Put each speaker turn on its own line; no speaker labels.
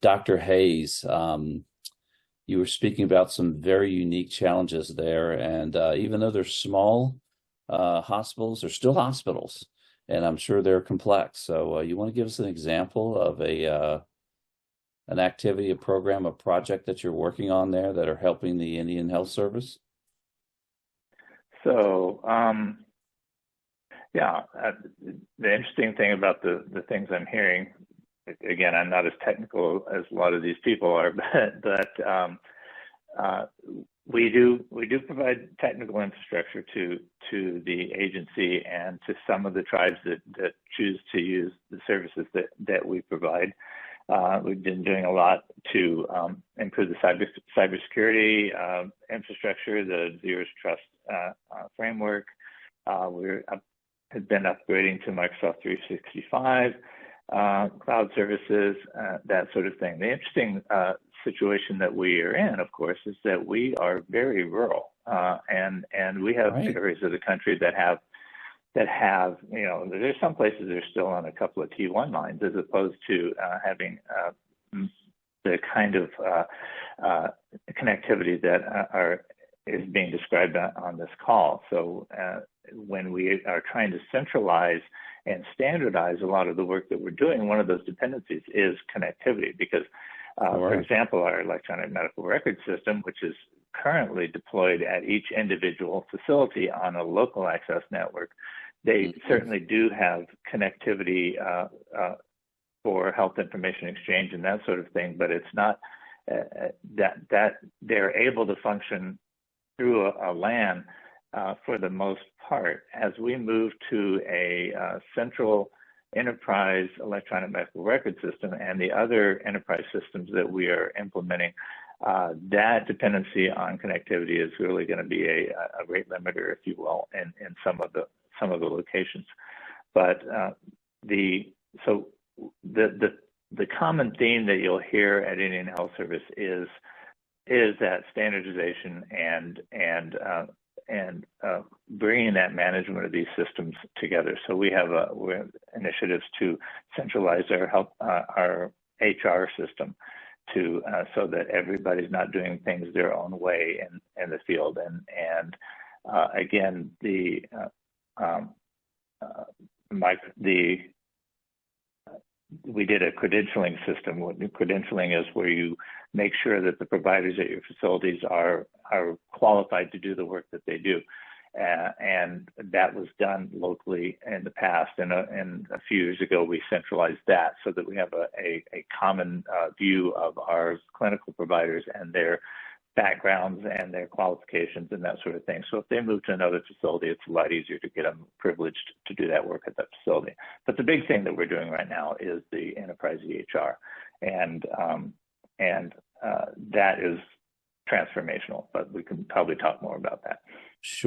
Dr. Hayes. You were speaking about some very unique challenges there, and even though they're small hospitals, they're still hospitals, and I'm sure they're complex. So, you want to give us an example of an activity, a program, a project that you're working on there that are helping the Indian Health Service?
So, yeah, the interesting thing about the things I'm hearing, again, I'm not as technical as a lot of these people are, but we do provide technical infrastructure to the agency and to some of the tribes that choose to use the services that we provide. We've been doing a lot to improve the cybersecurity infrastructure, the Zero Trust framework. Have been upgrading to Microsoft 365, cloud services, that sort of thing. The interesting situation that we are in, of course, is that we are very rural, and we have
Right.
areas of the country that have, there's some places that are still on a couple of T1 lines as opposed to having the kind of connectivity that is being described on this call. So when we are trying to centralize and standardize a lot of the work that we're doing, one of those dependencies is connectivity because, for example, our electronic medical record system, which is currently deployed at each individual facility on a local access network, they certainly do have connectivity for health information exchange and that sort of thing, but it's not that they're able to function through a LAN for the most part. As we move to a central enterprise electronic medical record system and the other enterprise systems that we are implementing, that dependency on connectivity is really going to be a rate limiter, if you will, in some of the locations. But the common theme that you'll hear at Indian Health Service is that standardization and bringing that management of these systems together. So we have initiatives to centralize our HR system to so that everybody's not doing things their own way in the field. And again, we did a credentialing system. What credentialing is, where you make sure that the providers at your facilities are qualified to do the work that they do. And that was done locally in the past. And a few years ago, we centralized that so that we have a common view of our clinical providers and their backgrounds and their qualifications and that sort of thing. So if they move to another facility, it's a lot easier to get them privileged to do that work at that facility. But the big thing that we're doing right now is the enterprise EHR, and that is transformational. But we can probably talk more about that.
Sure.